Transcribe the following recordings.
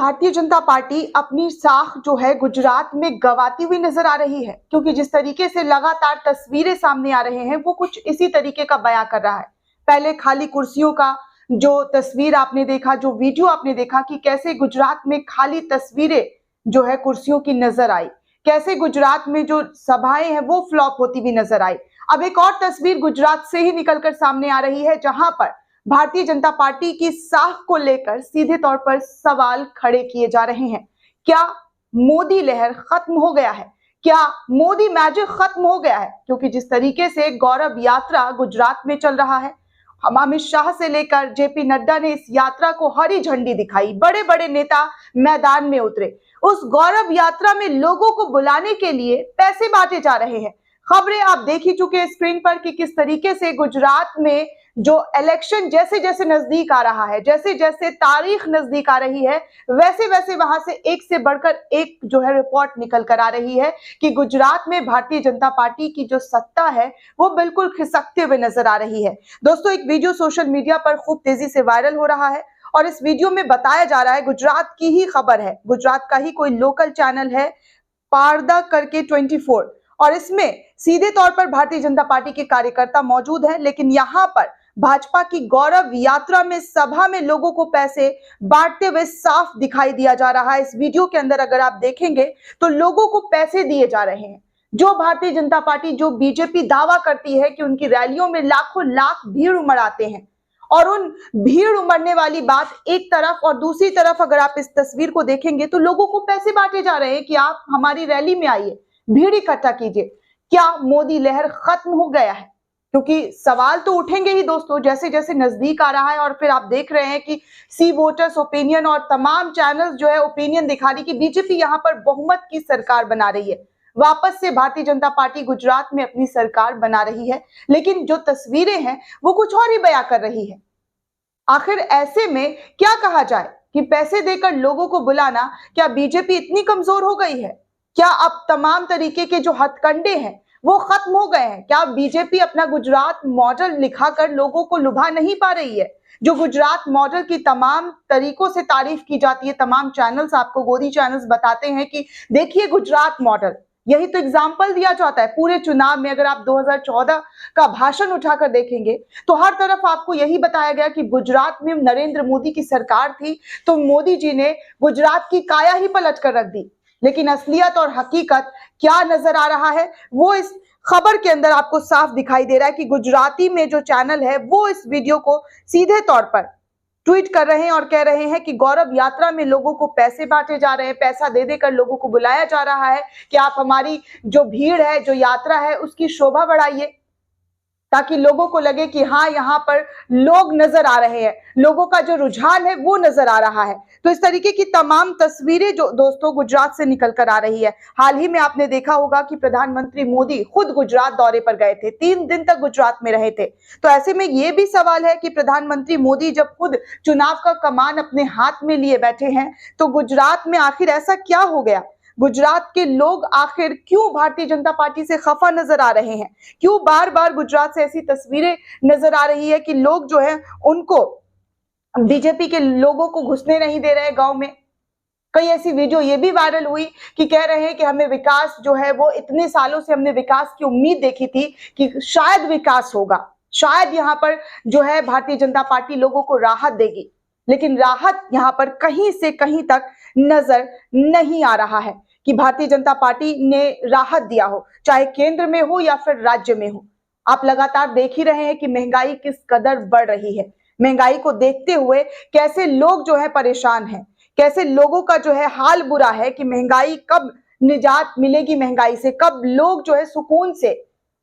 Bharatiya Janata party अपनी साख जो है गुजरात में गंवाती हुई नजर आ रही है, क्योंकि जिस तरीके से लगातार तस्वीरें सामने आ रहे हैं वो कुछ इसी तरीके का बयां कर रहा है। पहले खाली कुर्सियों का जो तस्वीर आपने देखा, जो वीडियो आपने देखा कि कैसे गुजरात में खाली तस्वीरें जो है कुर्सियों की नजर आई, कैसे गुजरात में जो सभाएं हैं वो फ्लॉप होती हुई नजर आई। अब एक और तस्वीर गुजरात से ही निकलकर सामने आ रही है, जहां पर भारतीय जनता पार्टी की साख को लेकर सीधे तौर पर सवाल खड़े किए जा रहे हैं। क्या मोदी लहर खत्म हो गया है? क्या मोदी मैजिक खत्म हो गया है? क्योंकि जिस तरीके से गौरव यात्रा गुजरात में चल रहा है, हम अमित शाह से लेकर जेपी नड्डा ने इस यात्रा को हरी झंडी दिखाई, बड़े बड़े नेता मैदान में उतरे। उस गौरव यात्रा में लोगों को बुलाने के लिए पैसे बांटे जा रहे हैं। खबरें आप देख ही चुके हैं स्क्रीन पर कि किस तरीके से गुजरात में जो इलेक्शन जैसे जैसे नजदीक आ रहा है, जैसे जैसे तारीख नजदीक आ रही है, वैसे वैसे वहां से एक से बढ़कर एक जो है रिपोर्ट निकल कर आ रही है कि गुजरात में भारतीय जनता पार्टी की जो सत्ता है वो बिल्कुल खिसकते हुए नजर आ रही है। दोस्तों, एक वीडियो सोशल मीडिया पर खूब तेजी से वायरल हो रहा है और इस वीडियो में बताया जा रहा है, गुजरात की ही खबर है, गुजरात का ही कोई लोकल चैनल है पारदा करके 24, और इसमें सीधे तौर पर भारतीय जनता पार्टी के कार्यकर्ता मौजूद हैं, लेकिन यहाँ पर भाजपा की गौरव यात्रा में सभा में लोगों को पैसे बांटते हुए साफ दिखाई दिया जा रहा है। इस वीडियो के अंदर अगर आप देखेंगे तो लोगों को पैसे दिए जा रहे हैं। जो भारतीय जनता पार्टी, जो बीजेपी दावा करती है कि उनकी रैलियों में लाखों लाख भीड़ उमड़ आते हैं, और उन भीड़ उमड़ने वाली बात एक तरफ, और दूसरी तरफ अगर आप इस तस्वीर को देखेंगे तो लोगों को पैसे बांटे जा रहे हैं कि आप हमारी रैली में आइए, भीड़ इकट्ठा कीजिए। क्या मोदी लहर खत्म हो गया है? क्योंकि सवाल तो उठेंगे ही दोस्तों, जैसे जैसे नजदीक आ रहा है। और फिर आप देख रहे हैं कि सी वोटर्स ओपिनियन और तमाम चैनल्स जो है ओपिनियन दिखा रही कि बीजेपी यहां पर बहुमत की सरकार बना रही है। वापस से भारतीय जनता पार्टी गुजरात में अपनी सरकार बना रही है, लेकिन जो तस्वीरें हैं वो कुछ और ही बयां कर रही है। आखिर ऐसे में क्या कहा जाए कि पैसे देकर लोगों को बुलाना, क्या बीजेपी इतनी कमजोर हो गई है? क्या अब तमाम तरीके के जो हथकंडे हैं वो खत्म हो गए हैं? क्या बीजेपी अपना गुजरात मॉडल लिखाकर लोगों को लुभा नहीं पा रही है? जो गुजरात मॉडल की तमाम तरीकों से तारीफ की जाती है, तमाम चैनल्स आपको, गोदी चैनल्स बताते हैं कि देखिए गुजरात मॉडल, यही तो एग्जाम्पल दिया जाता है पूरे चुनाव में। अगर आप 2014 का भाषण उठाकर देखेंगे तो हर तरफ आपको यही बताया गया कि गुजरात में नरेंद्र मोदी की सरकार थी तो मोदी जी ने गुजरात की काया ही पलट कर रख दी। लेकिन असलियत और हकीकत क्या नजर आ रहा है वो इस खबर के अंदर आपको साफ दिखाई दे रहा है कि गुजराती में जो चैनल है वो इस वीडियो को सीधे तौर पर ट्वीट कर रहे हैं और कह रहे हैं कि गौरव यात्रा में लोगों को पैसे बांटे जा रहे हैं, पैसा दे देकर लोगों को बुलाया जा रहा है कि आप हमारी जो भीड़ है, जो यात्रा है, उसकी शोभा बढ़ाइए, ताकि लोगों को लगे कि हाँ यहाँ पर लोग नजर आ रहे हैं, लोगों का जो रुझान है वो नजर आ रहा है। तो इस तरीके की तमाम तस्वीरें जो दोस्तों गुजरात से निकल कर आ रही है। हाल ही में आपने देखा होगा कि प्रधानमंत्री मोदी खुद गुजरात दौरे पर गए थे, 3 दिन तक गुजरात में रहे थे। तो ऐसे में ये भी सवाल है कि प्रधानमंत्री मोदी जब खुद चुनाव का कमान अपने हाथ में लिए बैठे हैं तो गुजरात में आखिर ऐसा क्या हो गया? गुजरात के लोग आखिर क्यों भारतीय जनता पार्टी से खफा नजर आ रहे हैं? क्यों बार बार गुजरात से ऐसी तस्वीरें नजर आ रही है कि लोग जो है उनको, बीजेपी के लोगों को घुसने नहीं दे रहे गांव में? कई ऐसी वीडियो ये भी वायरल हुई कि कह रहे हैं कि हमें विकास जो है वो, इतने सालों से हमने विकास की उम्मीद देखी थी कि शायद विकास होगा, शायद यहाँ पर जो है भारतीय जनता पार्टी लोगों को राहत देगी, लेकिन राहत यहाँ पर कहीं से कहीं तक नजर नहीं आ रहा है कि भारतीय जनता पार्टी ने राहत दिया हो, चाहे केंद्र में हो या फिर राज्य में हो। आप लगातार देख ही रहे हैं कि महंगाई किस कदर बढ़ रही है। महंगाई को देखते हुए कैसे लोग जो है परेशान हैं, कैसे लोगों का जो है हाल बुरा है कि महंगाई, कब निजात मिलेगी महंगाई से, कब लोग जो है सुकून से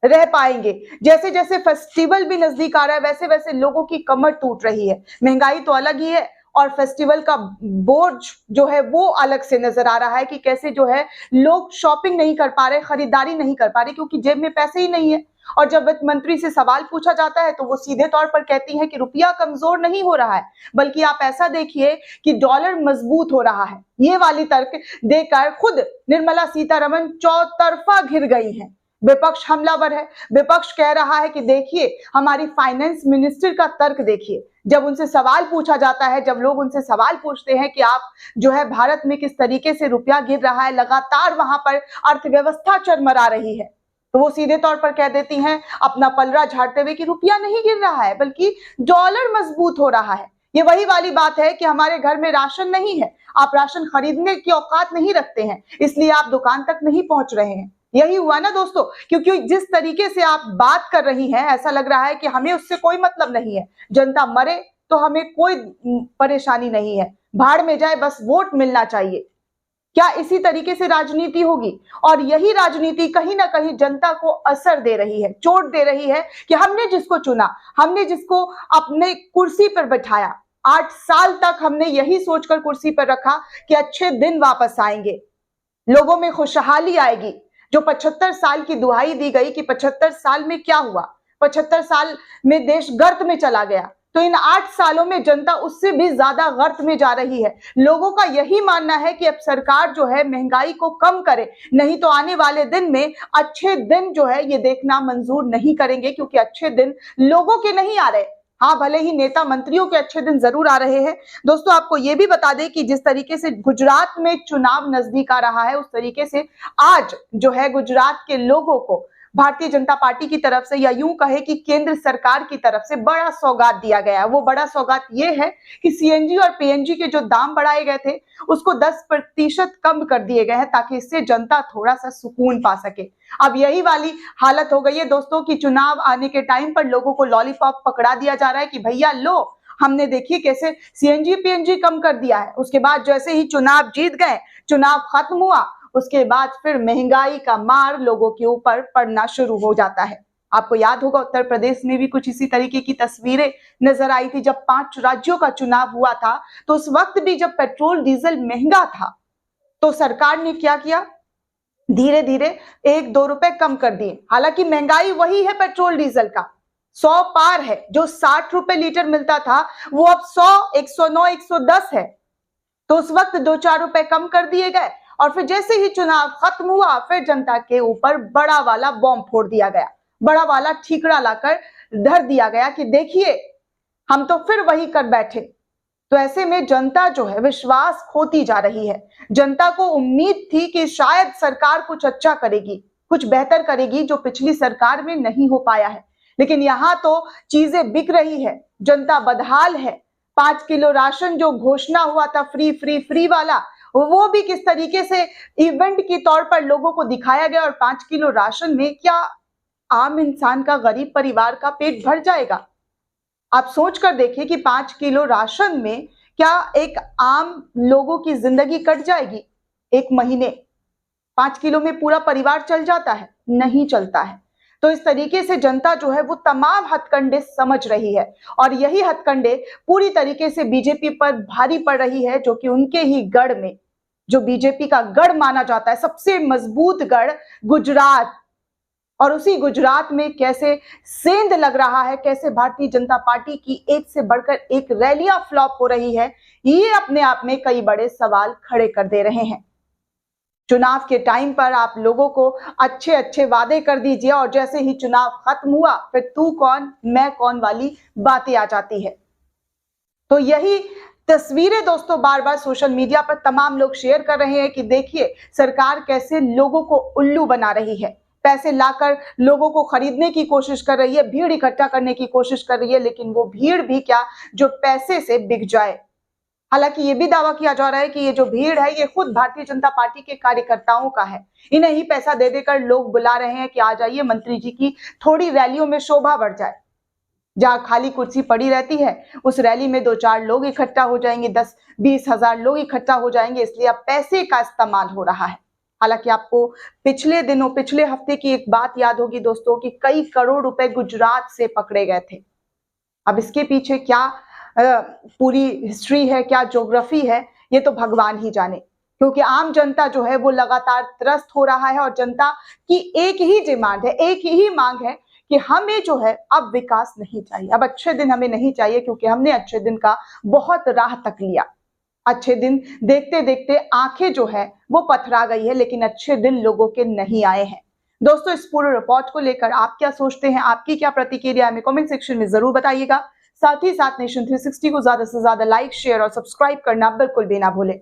रह पाएंगे। जैसे जैसे फेस्टिवल भी नजदीक आ रहा है वैसे वैसे लोगों की कमर टूट रही है। महंगाई तो अलग ही है और फेस्टिवल का बोझ जो है वो अलग से नजर आ रहा है कि कैसे जो है लोग शॉपिंग नहीं कर पा रहे, खरीदारी नहीं कर पा रहे, क्योंकि जेब में पैसे ही नहीं है। और जब वित्त मंत्री से सवाल पूछा जाता है तो वो सीधे तौर पर कहती है कि रुपया कमजोर नहीं हो रहा है, बल्कि आप ऐसा देखिए कि डॉलर मजबूत हो रहा है। ये वाली तर्क देकर खुद निर्मला सीतारमण चौतरफा घिर गई हैं। विपक्ष हमलावर है। विपक्ष कह रहा है कि देखिए, हमारी फाइनेंस मिनिस्टर का तर्क देखिए, जब उनसे सवाल पूछा जाता है, जब लोग उनसे सवाल पूछते हैं कि आप जो है भारत में किस तरीके से रुपया गिर रहा है, लगातार वहां पर अर्थव्यवस्था चरमरा रही है, तो वो सीधे तौर पर कह देती हैं अपना पलड़ा झाड़ते हुए कि रुपया नहीं गिर रहा है बल्कि डॉलर मजबूत हो रहा है। ये वही वाली बात है कि हमारे घर में राशन नहीं है, आप राशन खरीदने की औकात नहीं रखते हैं, इसलिए आप दुकान तक नहीं पहुंच रहे हैं। यही हुआ ना दोस्तों, क्योंकि जिस तरीके से आप बात कर रही हैं ऐसा लग रहा है कि हमें उससे कोई मतलब नहीं है, जनता मरे तो हमें कोई परेशानी नहीं है, भाड़ में जाए बस वोट मिलना चाहिए। क्या इसी तरीके से राजनीति होगी? और यही राजनीति कहीं ना कहीं जनता को असर दे रही है, चोट दे रही है कि हमने जिसको चुना, हमने जिसको अपने कुर्सी पर बैठाया, 8 साल तक हमने यही सोचकर कुर्सी पर रखा कि अच्छे दिन वापस आएंगे, लोगों में खुशहाली आएगी। जो 75 साल की दुहाई दी गई कि 75 साल में क्या हुआ, 75 साल में देश गर्त में चला गया, तो इन 8 सालों में जनता उससे भी ज्यादा गर्त में जा रही है। लोगों का यही मानना है कि अब सरकार जो है महंगाई को कम करे, नहीं तो आने वाले दिन में अच्छे दिन जो है ये देखना मंजूर नहीं करेंगे, क्योंकि अच्छे दिन लोगों के नहीं आ रहे। हाँ, भले ही नेता मंत्रियों के अच्छे दिन जरूर आ रहे हैं। दोस्तों, आपको ये भी बता दें कि जिस तरीके से गुजरात में चुनाव नजदीक आ रहा है, उस तरीके से आज जो है गुजरात के लोगों को भारतीय जनता पार्टी की तरफ से, या यूं कहे कि केंद्र सरकार की तरफ से बड़ा सौगात दिया गया है। वो बड़ा सौगात ये है कि सीएनजी और पीएनजी के जो दाम बढ़ाए गए थे उसको 10% कम कर दिए गए हैं, ताकि इससे जनता थोड़ा सा सुकून पा सके। अब यही वाली हालत हो गई है दोस्तों कि चुनाव आने के टाइम पर लोगों को लॉलीपॉप पकड़ा दिया जा रहा है कि भैया लो, हमने देखिए कैसे सीएनजी पीएनजी कम कर दिया है। उसके बाद जैसे ही चुनाव जीत गए, चुनाव खत्म हुआ, उसके बाद फिर महंगाई का मार लोगों के ऊपर पड़ना शुरू हो जाता है। आपको याद होगा उत्तर प्रदेश में भी कुछ इसी तरीके की तस्वीरें नजर आई थी। जब 5 राज्यों का चुनाव हुआ था तो उस वक्त भी जब पेट्रोल डीजल महंगा था तो सरकार ने क्या किया, धीरे धीरे 1-2 रुपए कम कर दिए। हालांकि महंगाई वही है, पेट्रोल डीजल का 100 पार है। जो 60 रुपए लीटर मिलता था वो अब 100, 109, 110 है। तो उस वक्त 2-4 रुपए कम कर दिए गए और फिर जैसे ही चुनाव खत्म हुआ फिर जनता के ऊपर बड़ा वाला बॉम्ब फोड़ दिया गया, बड़ा वाला ठीकरा लाकर धर दिया गया कि देखिए हम तो फिर वही कर बैठे। तो ऐसे में जनता जो है विश्वास खोती जा रही है। जनता को उम्मीद थी कि शायद सरकार कुछ अच्छा करेगी, कुछ बेहतर करेगी जो पिछली सरकार में नहीं हो पाया है, लेकिन यहाँ तो चीजें बिक रही है, जनता बदहाल है। 5 किलो राशन जो घोषणा हुआ था फ्री फ्री फ्री वाला, वो भी किस तरीके से इवेंट के तौर पर लोगों को दिखाया गया। और 5 किलो राशन में क्या आम इंसान का, गरीब परिवार का पेट भर जाएगा? आप सोच कर देखिए कि 5 किलो राशन में क्या एक आम लोगों की जिंदगी कट जाएगी? एक महीने 5 किलो में पूरा परिवार चल जाता है? नहीं चलता है। तो इस तरीके से जनता जो है वो तमाम हथकंडे समझ रही है और यही हथकंडे पूरी तरीके से बीजेपी पर भारी पड़ रही है, जो कि उनके ही गढ़ में, जो बीजेपी का गढ़ माना जाता है, सबसे मजबूत गढ़ गुजरात, और उसी गुजरात में कैसे सेंध लग रहा है, कैसे भारतीय जनता पार्टी की एक से बढ़कर एक रैलियां फ्लॉप हो रही है, ये अपने आप में कई बड़े सवाल खड़े कर दे रहे हैं। चुनाव के टाइम पर आप लोगों को अच्छे अच्छे वादे कर दीजिए और जैसे ही चुनाव खत्म हुआ फिर तू कौन मैं कौन वाली बातें आ जाती है। तो यही तस्वीरें दोस्तों बार बार सोशल मीडिया पर तमाम लोग शेयर कर रहे हैं कि देखिए सरकार कैसे लोगों को उल्लू बना रही है, पैसे लाकर लोगों को खरीदने की कोशिश कर रही है, भीड़ इकट्ठा करने की कोशिश कर रही है, लेकिन वो भीड़ भी क्या जो पैसे से बिक जाए। हालांकि ये भी दावा किया जा रहा है कि ये जो भीड़ है ये खुद भारतीय जनता पार्टी के कार्यकर्ताओं का है, इन्हें ही पैसा दे देकर लोग बुला रहे हैं कि आ जाइए मंत्री जी की थोड़ी रैलियों में शोभा बढ़ जाए। जहां खाली कुर्सी पड़ी रहती है उस रैली में 2-4 लोग इकट्ठा हो जाएंगे, 10-20 हजार लोग इकट्ठा हो जाएंगे, इसलिए अब पैसे का इस्तेमाल हो रहा है। हालांकि आपको पिछले दिनों, पिछले हफ्ते की एक बात याद होगी दोस्तों कि कई करोड़ रुपए गुजरात से पकड़े गए थे। अब इसके पीछे क्या पूरी हिस्ट्री है, क्या ज्योग्राफी है, ये तो भगवान ही जाने, क्योंकि आम जनता जो है वो लगातार त्रस्त हो रहा है और जनता की एक ही डिमांड है, एक ही मांग है कि हमें जो है अब विकास नहीं चाहिए, अब अच्छे दिन हमें नहीं चाहिए, क्योंकि हमने अच्छे दिन का बहुत राह तक लिया। अच्छे दिन देखते देखते आंखें जो है वो पथरा गई है, लेकिन अच्छे दिन लोगों के नहीं आए हैं। दोस्तों, इस पूरे रिपोर्ट को लेकर आप क्या सोचते हैं, आपकी क्या प्रतिक्रिया हमें कमेंट सेक्शन में जरूर बताइएगा। साथ ही साथ नेशन 360 को ज्यादा से ज्यादा लाइक, शेयर और सब्सक्राइब करना बिल्कुल भी ना भूलें।